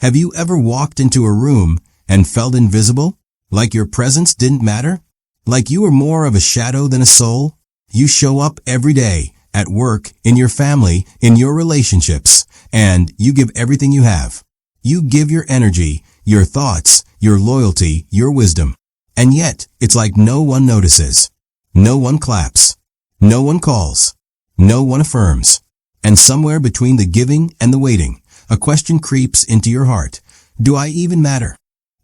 Have you ever walked into a room and felt invisible? Like your presence didn't matter? Like you were more of a shadow than a soul? You show up every day, at work, in your family, in your relationships, and you give everything you have. You give your energy, your thoughts, your loyalty, your wisdom. And yet, it's like no one notices. No one claps. No one calls. No one affirms. And somewhere between the giving and the waiting, a question creeps into your heart. Do I even matter?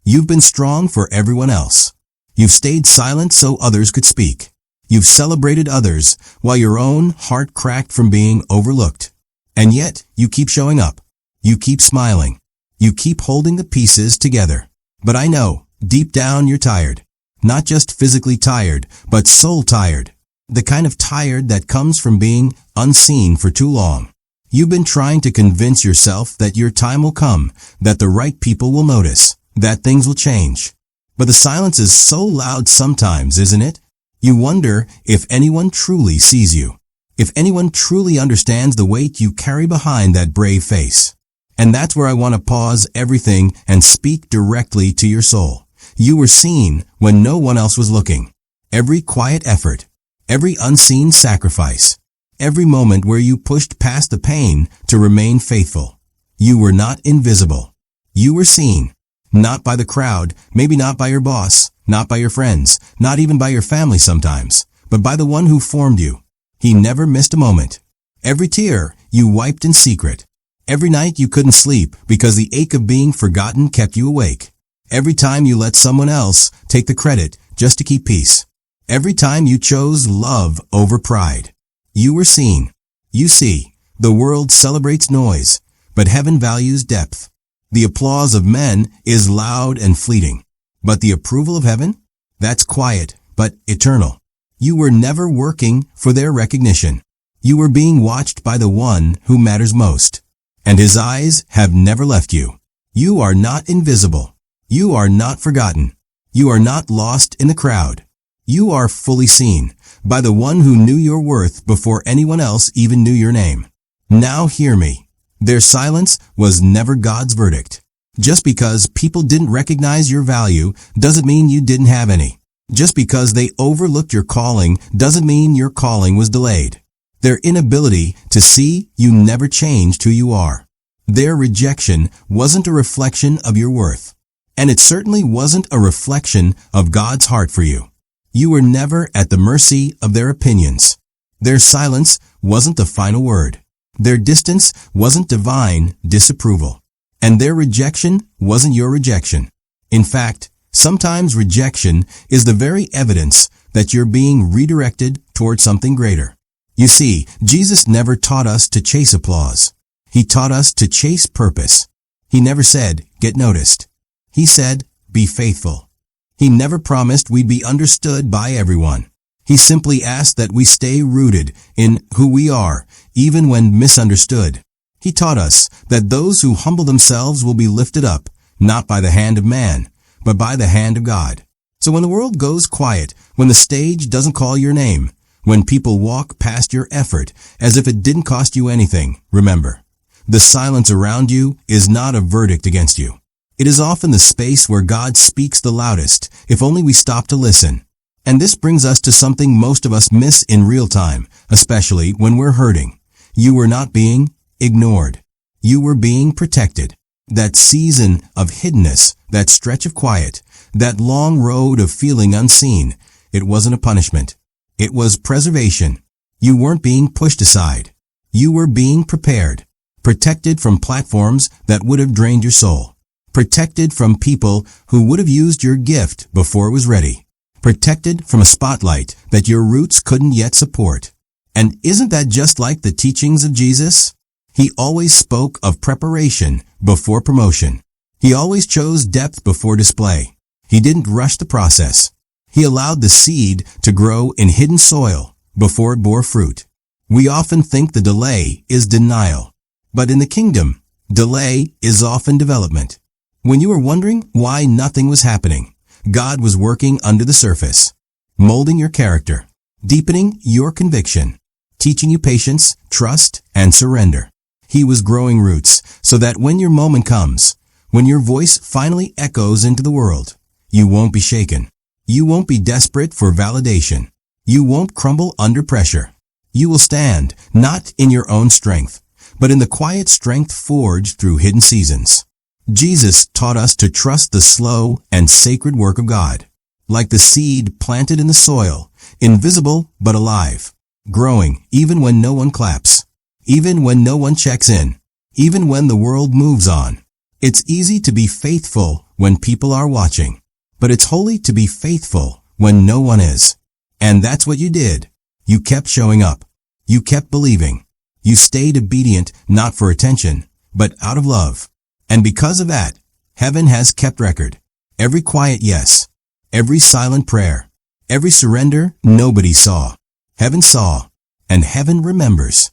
You've been strong for everyone else. You've stayed silent so others could speak. You've celebrated others while your own heart cracked from being overlooked. And yet, you keep showing up. You keep smiling. You keep holding the pieces together. But I know, deep down you're tired. Not just physically tired, but soul tired. The kind of tired that comes from being unseen for too long. You've been trying to convince yourself that your time will come, that the right people will notice, that things will change. But the silence is so loud sometimes, isn't it? You wonder if anyone truly sees you. If anyone truly understands the weight you carry behind that brave face. And that's where I want to pause everything and speak directly to your soul. You were seen when no one else was looking. Every quiet effort, every unseen sacrifice, every moment where you pushed past the pain to remain faithful. You were not invisible. You were seen. Not by the crowd, maybe not by your boss, not by your friends, not even by your family sometimes, but by the one who formed you. He never missed a moment. Every tear you wiped in secret. Every night you couldn't sleep because the ache of being forgotten kept you awake. Every time you let someone else take the credit just to keep peace. Every time you chose love over pride. You were seen. You see, the world celebrates noise, but heaven values depth. The applause of men is loud and fleeting, but the approval of heaven? That's quiet, but eternal. You were never working for their recognition. You were being watched by the one who matters most. And his eyes have never left you. You are not invisible. You are not forgotten. You are not lost in the crowd. You are fully seen by the one who knew your worth before anyone else even knew your name. Now hear me. Their silence was never God's verdict. Just because people didn't recognize your value doesn't mean you didn't have any. Just because they overlooked your calling doesn't mean your calling was delayed. Their inability to see you never changed who you are. Their rejection wasn't a reflection of your worth. And it certainly wasn't a reflection of God's heart for you. You were never at the mercy of their opinions. Their silence wasn't the final word. Their distance wasn't divine disapproval. And their rejection wasn't your rejection. In fact, sometimes rejection is the very evidence that you're being redirected toward something greater. You see, Jesus never taught us to chase applause. He taught us to chase purpose. He never said, get noticed. He said, be faithful. He never promised we'd be understood by everyone. He simply asked that we stay rooted in who we are, even when misunderstood. He taught us that those who humble themselves will be lifted up, not by the hand of man, but by the hand of God. So when the world goes quiet, when the stage doesn't call your name, when people walk past your effort as if it didn't cost you anything, remember, the silence around you is not a verdict against you. It is often the space where God speaks the loudest, if only we stop to listen. And this brings us to something most of us miss in real time, especially when we're hurting. You were not being ignored. You were being protected. That season of hiddenness, that stretch of quiet, that long road of feeling unseen, it wasn't a punishment. It was preservation. You weren't being pushed aside. You were being prepared, protected from platforms that would have drained your soul. Protected from people who would have used your gift before it was ready. Protected from a spotlight that your roots couldn't yet support. And isn't that just like the teachings of Jesus? He always spoke of preparation before promotion. He always chose depth before display. He didn't rush the process. He allowed the seed to grow in hidden soil before it bore fruit. We often think the delay is denial. But in the kingdom, delay is often development. When you were wondering why nothing was happening, God was working under the surface, molding your character, deepening your conviction, teaching you patience, trust, and surrender. He was growing roots so that when your moment comes, When your voice finally echoes into the world, you won't be shaken. You won't be desperate for validation. You won't crumble under pressure. You will stand, not in your own strength, but in the quiet strength forged through hidden seasons. Jesus taught us to trust the slow and sacred work of God, like the seed planted in the soil, invisible but alive, growing even when no one claps, even when no one checks in, even when the world moves on. It's easy to be faithful when people are watching, but it's holy to be faithful when no one is. And that's what you did. You kept showing up. You kept believing. You stayed obedient not for attention, but out of love. And because of that, heaven has kept record. Every quiet yes, every silent prayer, every surrender nobody saw. Heaven saw, and heaven remembers.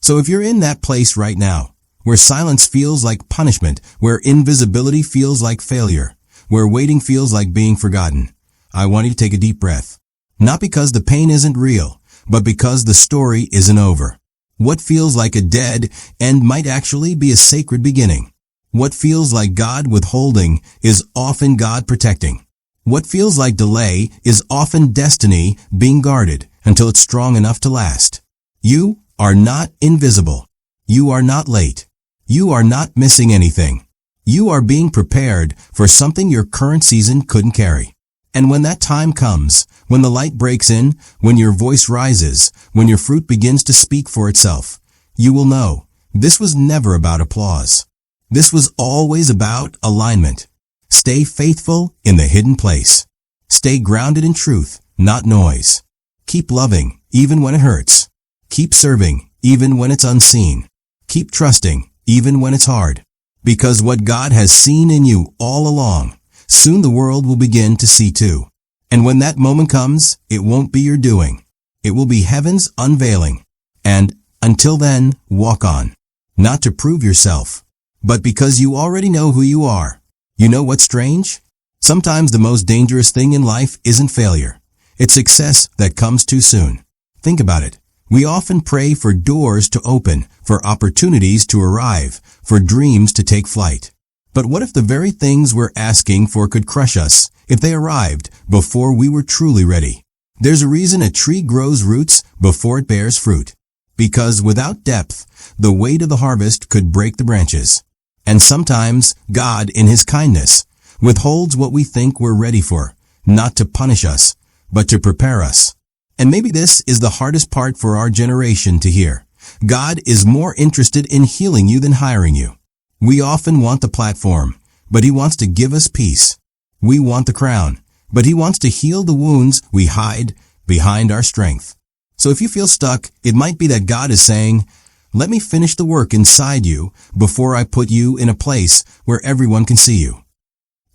So if you're in that place right now, where silence feels like punishment, where invisibility feels like failure, where waiting feels like being forgotten, I want you to take a deep breath. Not because the pain isn't real, but because the story isn't over. What feels like a dead end might actually be a sacred beginning. What feels like God withholding is often God protecting. What feels like delay is often destiny being guarded until it's strong enough to last. You are not invisible. You are not late. You are not missing anything. You are being prepared for something your current season couldn't carry. And when that time comes, when the light breaks in, when your voice rises, when your fruit begins to speak for itself, you will know this was never about applause. This was always about alignment. Stay faithful in the hidden place. Stay grounded in truth, not noise. Keep loving, even when it hurts. Keep serving, even when it's unseen. Keep trusting, even when it's hard. Because what God has seen in you all along, soon the world will begin to see too. And when that moment comes, it won't be your doing. It will be heaven's unveiling. And until then, walk on. Not to prove yourself, but because you already know who you are. You know what's strange? Sometimes the most dangerous thing in life isn't failure. It's success that comes too soon. Think about it. We often pray for doors to open, for opportunities to arrive, for dreams to take flight. But what if the very things we're asking for could crush us, if they arrived before we were truly ready? There's a reason a tree grows roots before it bears fruit. Because without depth, the weight of the harvest could break the branches. And sometimes God, in His kindness, withholds what we think we're ready for, not to punish us, but to prepare us. And maybe this is the hardest part for our generation to hear. God is more interested in healing you than hiring you. We often want the platform, but He wants to give us peace. We want the crown, but He wants to heal the wounds we hide behind our strength. So if you feel stuck, it might be that God is saying, let me finish the work inside you before I put you in a place where everyone can see you.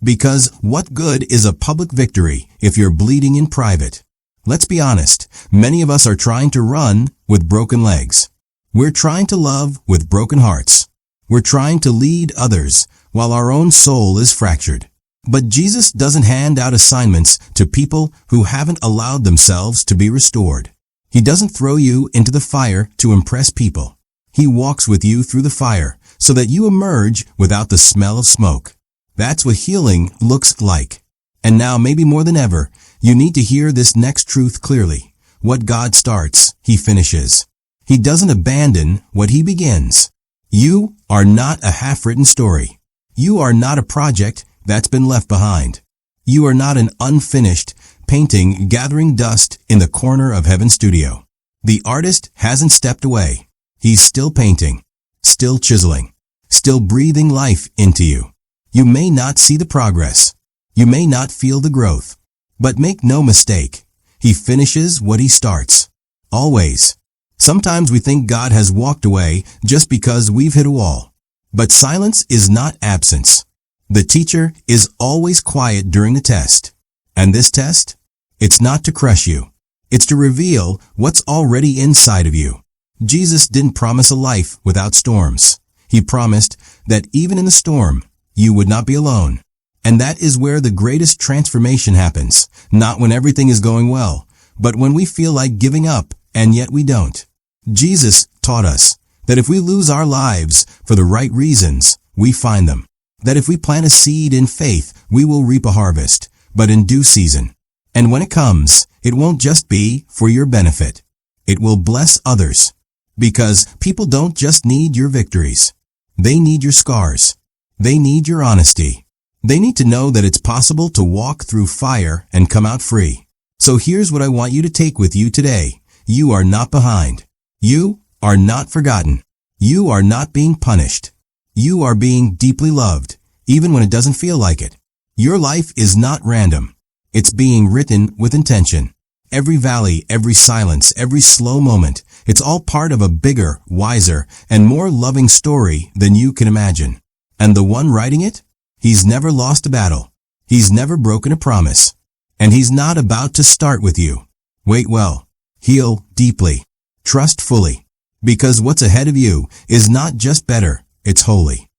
Because what good is a public victory if you're bleeding in private? Let's be honest, many of us are trying to run with broken legs. We're trying to love with broken hearts. We're trying to lead others while our own soul is fractured. But Jesus doesn't hand out assignments to people who haven't allowed themselves to be restored. He doesn't throw you into the fire to impress people. He walks with you through the fire so that you emerge without the smell of smoke. That's what healing looks like. And now, maybe more than ever, you need to hear this next truth clearly. What God starts, He finishes. He doesn't abandon what He begins. You are not a half-written story. You are not a project that's been left behind. You are not an unfinished painting gathering dust in the corner of Heaven's studio. The artist hasn't stepped away. He's still painting, still chiseling, still breathing life into you. You may not see the progress. You may not feel the growth. But make no mistake, He finishes what He starts. Always. Sometimes we think God has walked away just because we've hit a wall. But silence is not absence. The teacher is always quiet during the test. And this test? It's not to crush you. It's to reveal what's already inside of you. Jesus didn't promise a life without storms. He promised that even in the storm, you would not be alone. And that is where the greatest transformation happens, not when everything is going well, but when we feel like giving up, and yet we don't. Jesus taught us that if we lose our lives for the right reasons, we find them. that if we plant a seed in faith, we will reap a harvest, but in due season. And when it comes, it won't just be for your benefit. It will bless others. Because people don't just need your victories. They need your scars. They need your honesty. They need to know that it's possible to walk through fire and come out free. So here's what I want you to take with you today. You are not behind. You are not forgotten. You are not being punished. You are being deeply loved, even when it doesn't feel like it. Your life is not random. It's being written with intention. Every valley, every silence, every slow moment, it's all part of a bigger, wiser, and more loving story than you can imagine. And the one writing it? He's never lost a battle. He's never broken a promise. And he's not about to start with you. Wait well. Heal deeply. Trust fully. Because what's ahead of you is not just better, it's holy.